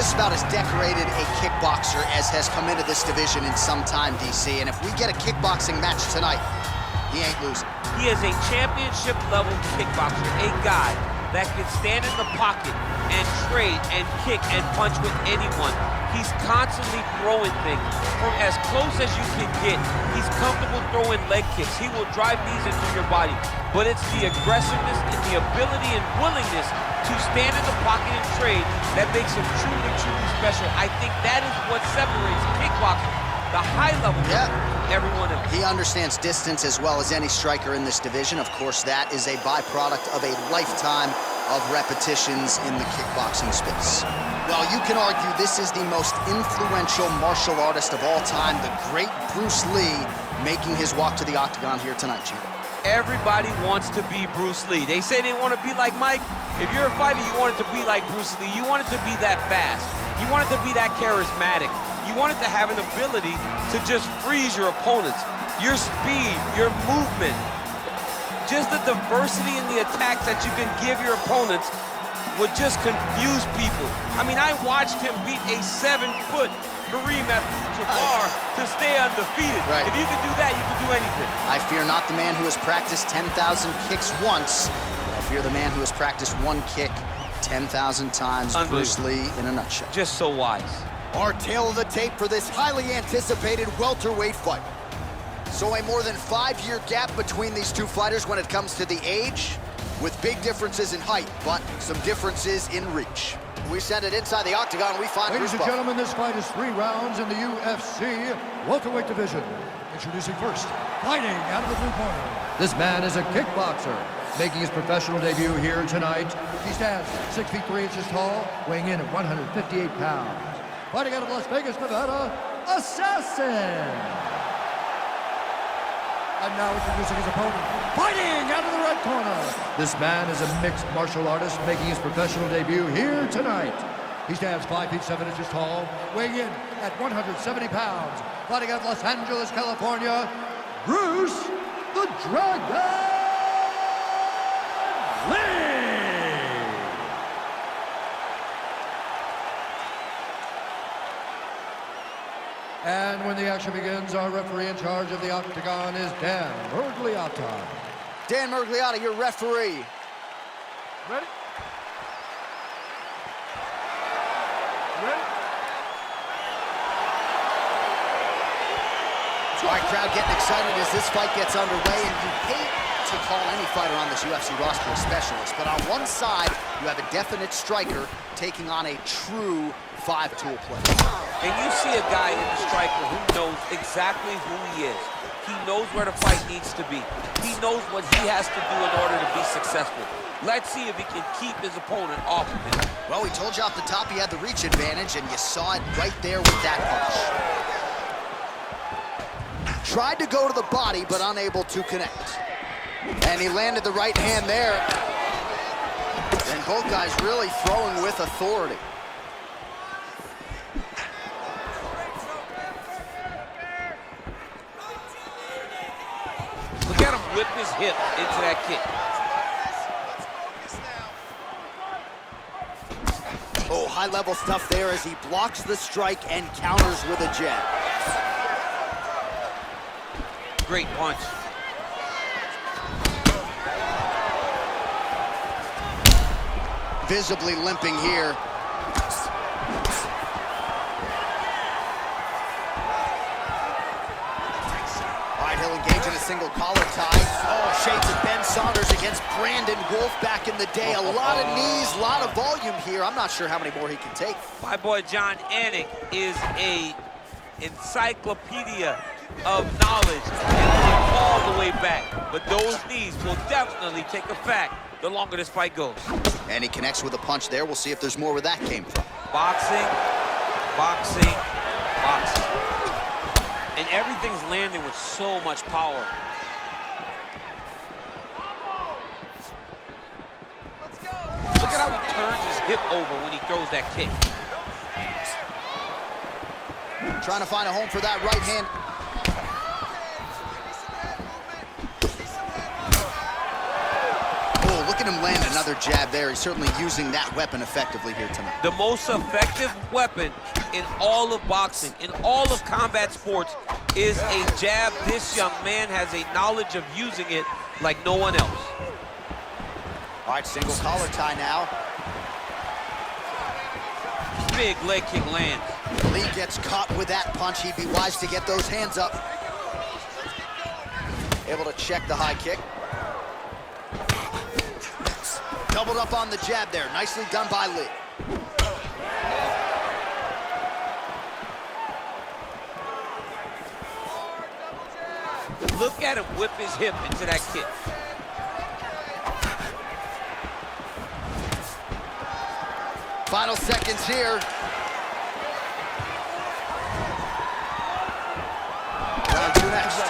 just about as decorated a kickboxer as has come into this division in some time, DC. And if we get a kickboxing match tonight, he ain't losing. He is a championship-level kickboxer, a guy that can stand in the pocket and trade and kick and punch with anyone. He's constantly throwing things from as close as you can get. He's comfortable throwing leg kicks. He will drive knees into your body. But it's the aggressiveness and the ability and willingness to stand in the pocket and trade that makes him truly, truly special. I think that is what separates kickboxing, the high level, everyone else. He understands distance as well as any striker in this division. Of course, that is a byproduct of a lifetime of repetitions in the kickboxing space. Well, you can argue this is the most influential martial artist of all time, the great Bruce Lee, making his walk to the octagon here tonight, Jeet. Everybody wants to be Bruce Lee. They say they want to be like Mike. If you're a fighter, you want it to be like Bruce Lee. You want it to be that fast. You want it to be that charismatic. You want it to have an ability to just freeze your opponents. Your speed, your movement, just the diversity in the attacks that you can give your opponents would just confuse people. I mean, I watched him beat a 7-foot Kareem Abdul-Jabbar to stay undefeated. Right. If you can do that, you can do anything. I fear not the man who has practiced 10,000 kicks once. I fear the man who has practiced one kick 10,000 times. Bruce Lee in a nutshell. Just so wise. Our tale of the tape for this highly anticipated welterweight fight. So a more than 5-year gap between these two fighters when it comes to the age, with big differences in height, but some differences in reach. We send it inside the octagon, we find Ladies and gentlemen, this fight is 3 rounds in the UFC welterweight division. Introducing first, fighting out of the blue corner. This man is a kickboxer, making his professional debut here tonight. He stands 6 feet 3 inches tall, weighing in at 158 pounds. Fighting out of Las Vegas, Nevada, Assassin! And now introducing his opponent, fighting out of the red corner. This man is a mixed martial artist making his professional debut here tonight. He stands 5 feet 7 inches tall, weighing in at 170 pounds. Fighting out of Los Angeles, California, Bruce the Dragon Lee. And when the action begins, our referee in charge of the octagon is Dan Miragliotta. Dan Miragliotta, your referee. Ready? Ready? All right, crowd getting excited as this fight gets underway, and you hate to call any fighter on this UFC roster a specialist, but on one side, you have a definite striker taking on a true 5-tool player. And you see a guy in the striker who knows exactly who he is. He knows where the fight needs to be. He knows what he has to do in order to be successful. Let's see if he can keep his opponent off of him. Well, we told you off the top he had the reach advantage, and you saw it right there with that punch. Tried to go to the body, but unable to connect. And he landed the right hand there. And both guys really throwing with authority. Look at him whip his hip into that kick. Oh, high-level stuff there as he blocks the strike and counters with a jab. Great punch. Visibly limping here. All right, he'll engage in a single collar tie. Oh, shades of Ben Saunders against Brandon Wolf back in the day. A lot of knees, a lot of volume here. I'm not sure how many more he can take. My boy John Anik is a encyclopedia of knowledge and all the way back. But those knees will definitely take effect the longer this fight goes. And he connects with a punch there. We'll see if there's more where that came from. Boxing, boxing, boxing. And everything's landing with so much power. Look at how he turns his hip over when he throws that kick. Trying to find a home for that right hand. at him land another jab there. He's certainly using that weapon effectively here tonight. The most effective weapon in all of boxing, in all of combat sports, is a jab. This young man has a knowledge of using it like no one else. All right, single collar tie now. Big leg kick lands. Lee gets caught with that punch. He'd be wise to get those hands up. Able to check the high kick. Doubled up on the jab there. Nicely done by Lee. Look at him whip his hip into that kick. Final seconds here. Round two next.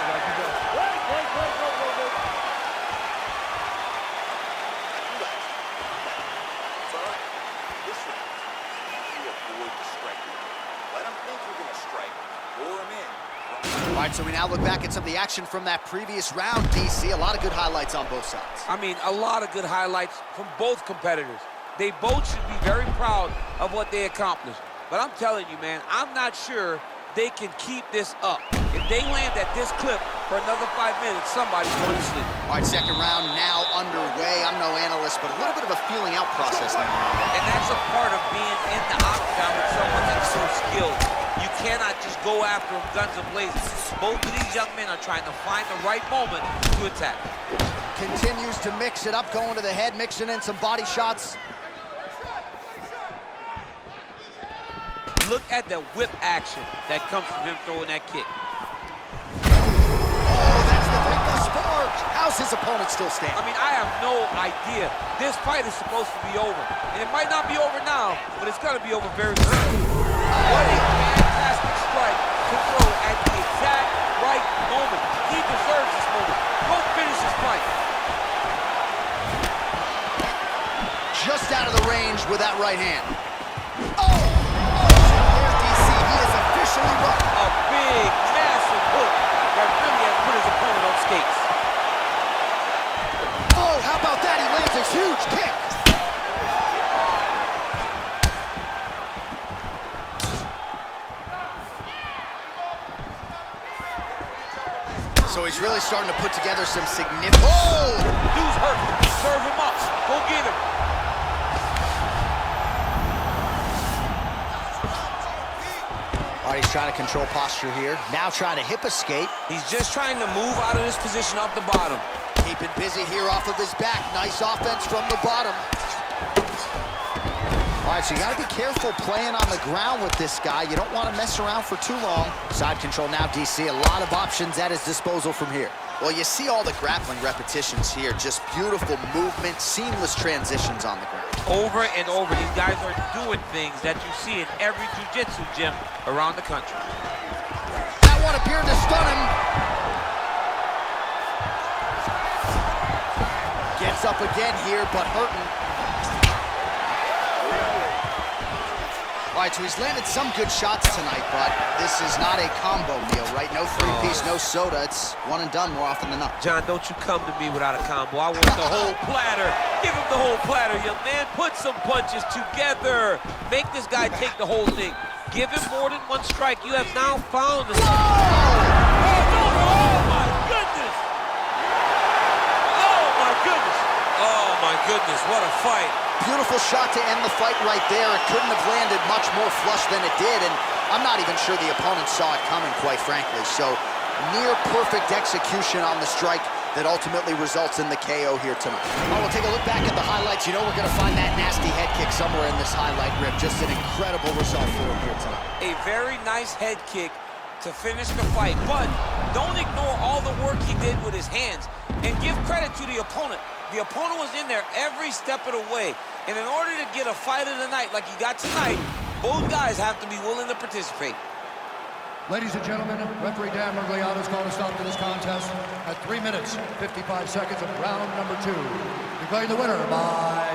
All right, so we now look back at some of the action from that previous round, DC. A lot of good highlights on both sides. I mean, a lot of good highlights from both competitors. They both should be very proud of what they accomplished. But I'm telling you, man, I'm not sure they can keep this up. If they land at this clip for another 5 minutes, somebody's going to sleep. All right, second round now underway. I'm no analyst, but a little bit of a feeling out process now. And that's a part of being in the octagon with someone that's so skilled. You cannot just go after them guns a-blazing. Both of these young men are trying to find the right moment to attack. Continues to mix it up, going to the head, mixing in some body shots. Look at the whip action that comes from him throwing that kick. Oh, that's the thing thus far. How's his opponent still standing? I mean, I have no idea. This fight is supposed to be over. And it might not be over now, but it's going to be over very soon. What a fantastic strike to throw at the exact right moment. He deserves this moment. Go finish this fight. Just out of the range with that right hand. Oh! He is officially run. A big, massive hook that really has put his opponent on skates. Oh, how about that? He lands a huge kick. So he's really starting to put together some significant... Oh! Dude's hurt. Serve him up. Go get him. All right, he's trying to control posture here. Now trying to hip escape. He's just trying to move out of this position off the bottom. Keeping busy here off of his back. Nice offense from the bottom. All right, so you got to be careful playing on the ground with this guy. You don't want to mess around for too long. Side control now, DC. A lot of options at his disposal from here. Well, you see all the grappling repetitions here. Just beautiful movement, seamless transitions on the ground. Over and over, these guys are doing things that you see in every jiu-jitsu gym around the country. That one appeared to stun him. Gets up again here, but hurting. All right, so he's landed some good shots tonight, but this is not a combo meal, right? No three-piece, no soda. It's one and done more often than not. John, don't you come to me without a combo. I want the whole platter. Give him the whole platter, young man. Put some punches together. Make this guy take the whole thing. Give him more than one strike. You have now found the... Oh, my goodness. Oh, my goodness. Oh, my goodness. What a fight. Beautiful shot to end the fight right there. It couldn't have landed much more flush than it did, and I'm not even sure the opponent saw it coming, quite frankly. So, near perfect execution on the strike that ultimately results in the KO here tonight. Oh, we'll take a look back at the highlights. You know we're going to find that nasty head kick somewhere in this highlight rip. Just an incredible result for him here tonight. A very nice head kick to finish the fight, but don't ignore all the work he did with his hands, and give credit to the opponent. The opponent was in there every step of the way. And in order to get a fight of the night like you got tonight, both guys have to be willing to participate. Ladies and gentlemen, referee Dan Mergliano's called a stop to this contest at 3 minutes, 55 seconds of round number 2. Declaring the winner by...